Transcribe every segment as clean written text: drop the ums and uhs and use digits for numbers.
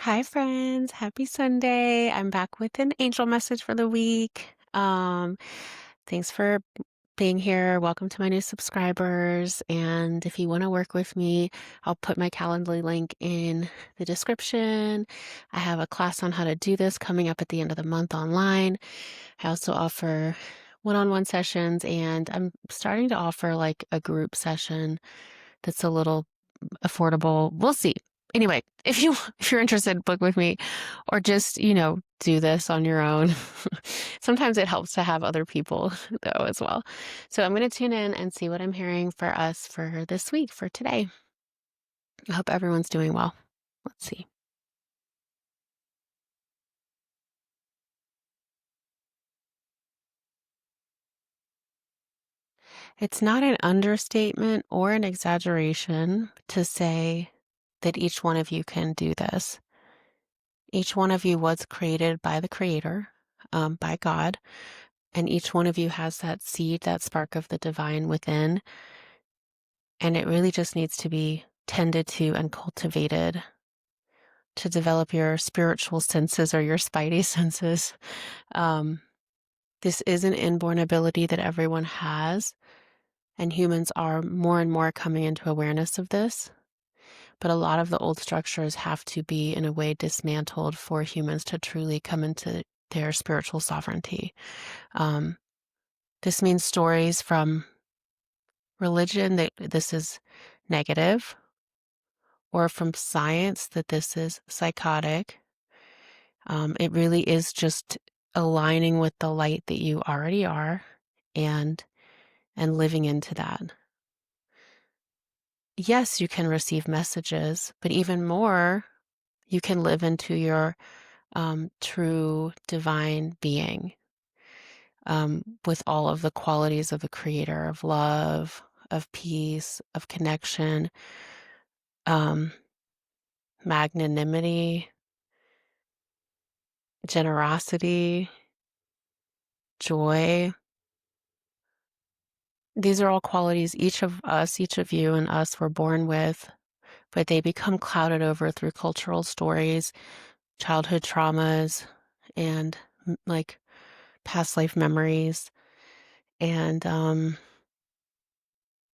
Hi, friends. Happy Sunday. I'm back with an angel message for the week. Thanks for being here. Welcome to my new subscribers. And if you want to work with me, I'll put my Calendly link in the description. I have a class on how to do this coming up at the end of the month online. I also offer one-on-one sessions, and I'm starting to offer like a group session that's a little affordable. We'll see. Anyway, if you're interested, book with me or just, do this on your own. Sometimes it helps to have other people though as well. So I'm going to tune in and see what I'm hearing for us for this week, for today. I hope everyone's doing well. Let's see. It's not an understatement or an exaggeration to say that each one of you can do this. Each one of you was created by the Creator, by God. And each one of you has that seed, that spark of the divine within. And it really just needs to be tended to and cultivated to develop your spiritual senses or your spidey senses. This is an inborn ability that everyone has, and humans are more and more coming into awareness of this. But a lot of the old structures have to be, in a way, dismantled for humans to truly come into their spiritual sovereignty. This means stories from religion that this is negative, or from science that this is psychotic. It really is just aligning with the light that you already are and living into that. Yes, you can receive messages, but even more, you can live into your true divine being, with all of the qualities of the Creator, of love, of peace, of connection, um, magnanimity, generosity, joy. These are all qualities each of us, each of you and us were born with, but they become clouded over through cultural stories, childhood traumas, and like past life memories. And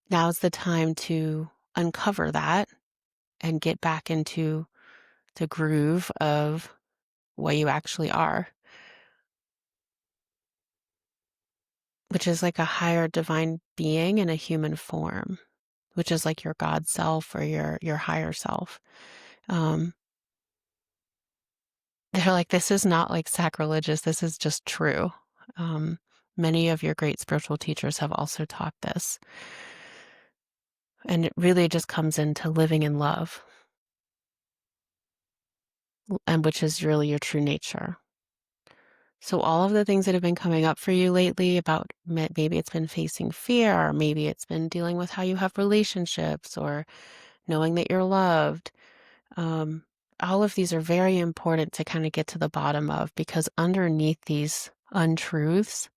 now's the time to uncover that and get back into the groove of what you actually are, which is like a higher divine being in a human form, which is like your God self or your higher self. They're like, this is not like sacrilegious. This is just true. Many of your great spiritual teachers have also taught this. And it really just comes into living in love, and which is really your true nature. So all of the things that have been coming up for you lately about maybe it's been facing fear, or maybe it's been dealing with how you have relationships or knowing that you're loved. All of these are very important to kind of get to the bottom of, because underneath these untruths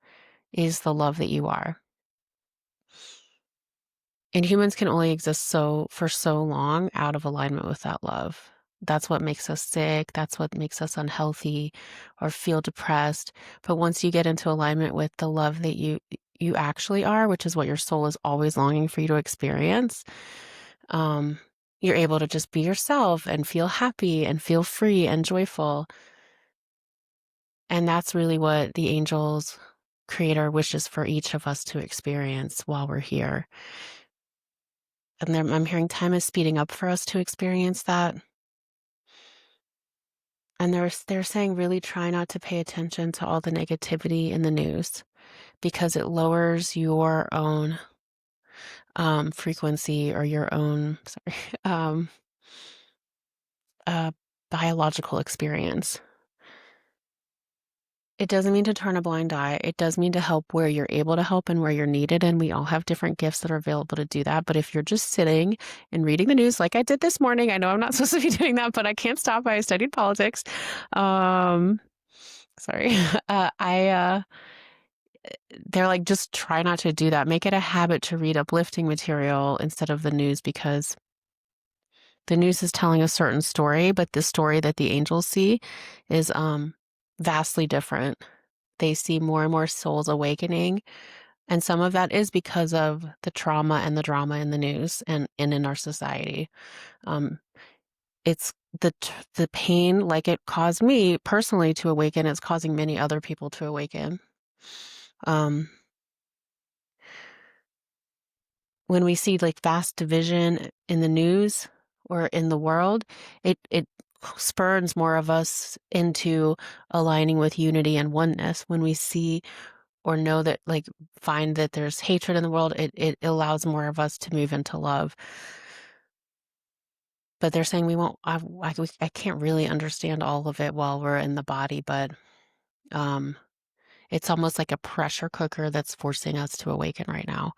is the love that you are. And humans can only exist for so long out of alignment with that love. That's what makes us sick. That's what makes us unhealthy or feel depressed. But once you get into alignment with the love that you actually are, which is what your soul is always longing for you to experience, you're able to just be yourself and feel happy and feel free and joyful. And that's really what the angels, Creator, wishes for each of us to experience while we're here. And I'm hearing time is speeding up for us to experience that. And they're saying really try not to pay attention to all the negativity in the news, because it lowers your own frequency or your own um, biological experience. It doesn't mean to turn a blind eye. It does mean to help where you're able to help and where you're needed. And we all have different gifts that are available to do that. But if you're just sitting and reading the news like I did this morning, I know I'm not supposed to be doing that, but I can't stop. I studied politics. Sorry. They're like, just try not to do that. Make it a habit to read uplifting material instead of the news, because the news is telling a certain story, but the story that the angels see is vastly different. They see more and more souls awakening, and some of that is because of the trauma and the drama in the news and in our society. Um, it's the pain, like it caused me personally to awaken, it's causing many other people to awaken. When we see like vast division in the news or in the world, it spurs more of us into aligning with unity and oneness. When we see or know that, like, find that there's hatred in the world, it allows more of us to move into love. But they're saying we won't, I can't really understand all of it while we're in the body, but um, it's almost like a pressure cooker that's forcing us to awaken right now.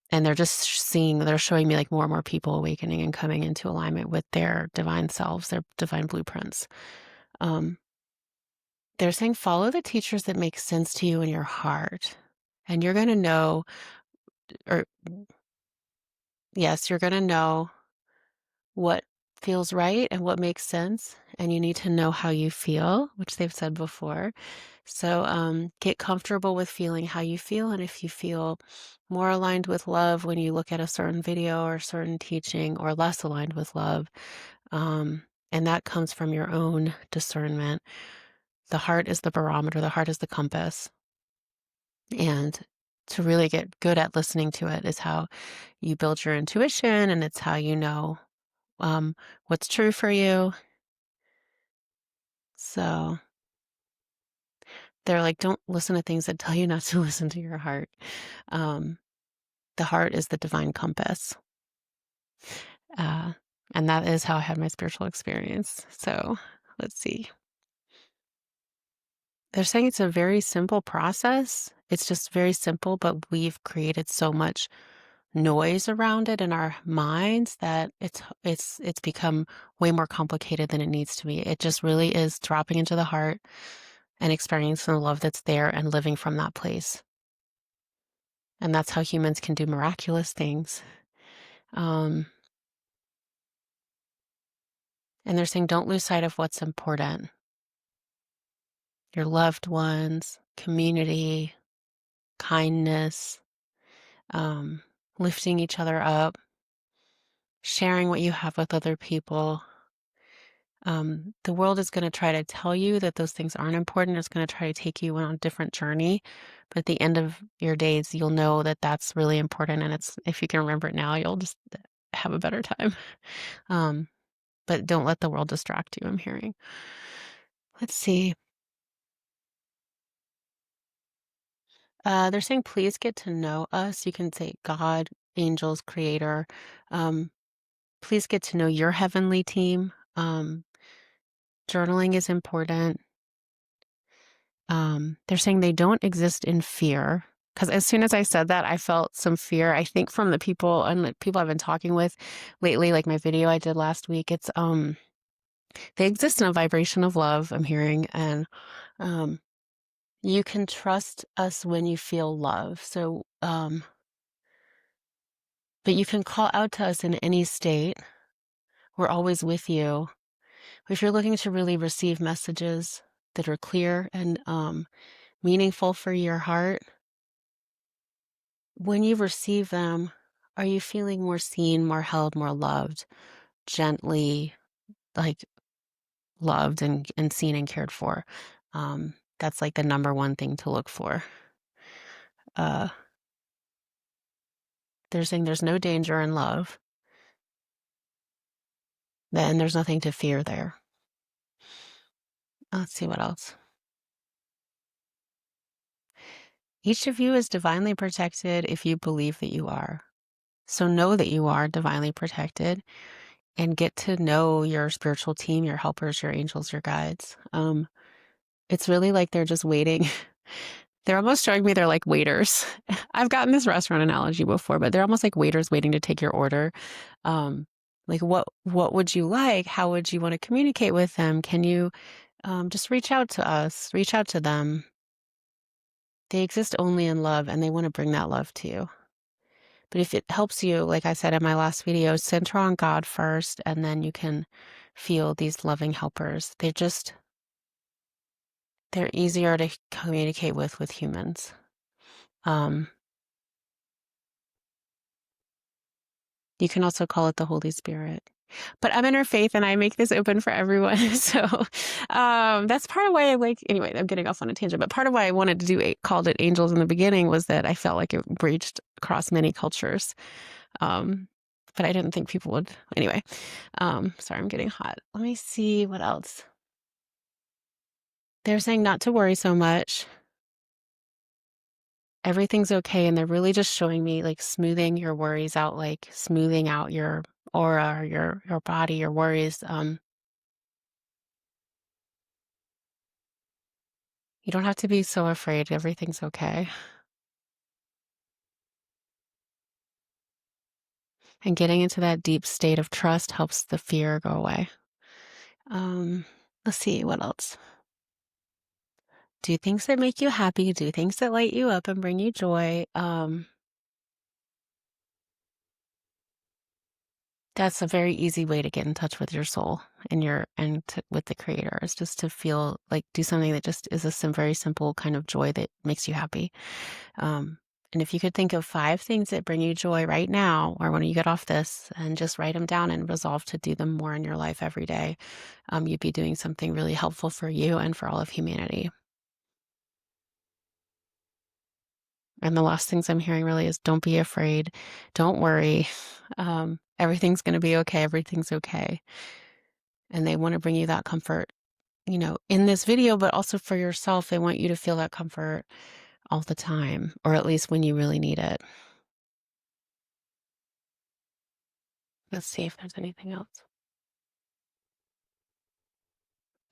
And they're showing me like more and more people awakening and coming into alignment with their divine selves, their divine blueprints. Um, they're saying follow the teachers that make sense to you in your heart. And you're going to know, or yes, you're going to know what feels right and what makes sense. And you need to know how you feel, which they've said before. So get comfortable with feeling how you feel. And if you feel more aligned with love when you look at a certain video or certain teaching, or less aligned with love, and that comes from your own discernment. The heart is the barometer, the heart is the compass. And to really get good at listening to it is how you build your intuition, and it's how you know what's true for you. So they're like, don't listen to things that tell you not to listen to your heart. Um, the heart is the divine compass. Uh, and that is how I had my spiritual experience. So let's see. They're saying it's a very simple process. It's just very simple, but we've created so much noise around it in our minds that it's become way more complicated than it needs to be. It just really is dropping into the heart and experiencing the love that's there and living from that place. And that's how humans can do miraculous things. And they're saying don't lose sight of what's important. Your loved ones, community, kindness, lifting each other up, sharing what you have with other people. The world is going to try to tell you that those things aren't important. It's going to try to take you on a different journey. But at the end of your days, you'll know that that's really important. And if you can remember it now, you'll just have a better time. But don't let the world distract you, I'm hearing. Let's see. They're saying, please get to know us. You can say God, angels, creator. Please get to know your heavenly team. Journaling is important. They're saying they don't exist in fear. Because as soon as I said that, I felt some fear. I think from the people and the people I've been talking with lately, like my video I did last week, it's they exist in a vibration of love, I'm hearing, and you can trust us when you feel love. So, but you can call out to us in any state. We're always with you. If you're looking to really receive messages that are clear and meaningful for your heart, when you receive them, are you feeling more seen, more held, more loved, gently, like loved and seen and cared for? That's like the number one thing to look for. They're saying there's no danger in love, then there's nothing to fear there. Let's see what else. Each of you is divinely protected if you believe that you are. So know that you are divinely protected and get to know your spiritual team, your helpers, your angels, your guides. It's really like they're just waiting. They're almost showing me they're like waiters. I've gotten this restaurant analogy before, but they're almost like waiters waiting to take your order. Like what would you like? How would you want to communicate with them? Can you just reach out to us, reach out to them. They exist only in love, and they want to bring that love to you. But if it helps you, like I said in my last video, center on God first, and then you can feel these loving helpers. They're easier to communicate with humans. You can also call it the Holy Spirit. But I'm interfaith and I make this open for everyone. So that's part of why I like, anyway, I'm getting off on a tangent, but part of why I wanted to do called it Angels in the beginning was that I felt like it reached across many cultures. But I didn't think people would. Anyway, sorry, I'm getting hot. Let me see what else. They're saying not to worry so much. Everything's okay. And they're really just showing me like smoothing your worries out, like smoothing out your aura, your body, your worries. You don't have to be so afraid. Everything's okay. And getting into that deep state of trust helps the fear go away. Let's see, what else? Do things that make you happy, do things that light you up and bring you joy. That's a very easy way to get in touch with your soul and with the creator is just to feel like do something that just is a very simple kind of joy that makes you happy. And if you could think of 5 things that bring you joy right now, or when you get off this, and just write them down and resolve to do them more in your life every day, you'd be doing something really helpful for you and for all of humanity. And the last things I'm hearing really is don't be afraid, don't worry. Everything's going to be okay. Everything's okay. And they want to bring you that comfort, in this video, but also for yourself. They want you to feel that comfort all the time, or at least when you really need it. Let's see if there's anything else.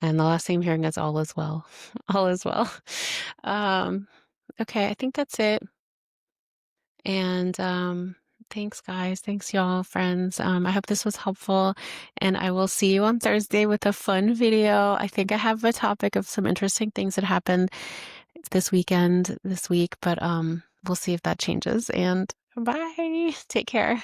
And the last thing I'm hearing is all is well. All is well. Okay, I think that's it. And thanks, guys. Thanks, y'all, friends. I hope this was helpful. And I will see you on Thursday with a fun video. I think I have a topic of some interesting things that happened this week, but we'll see if that changes. And bye. Take care.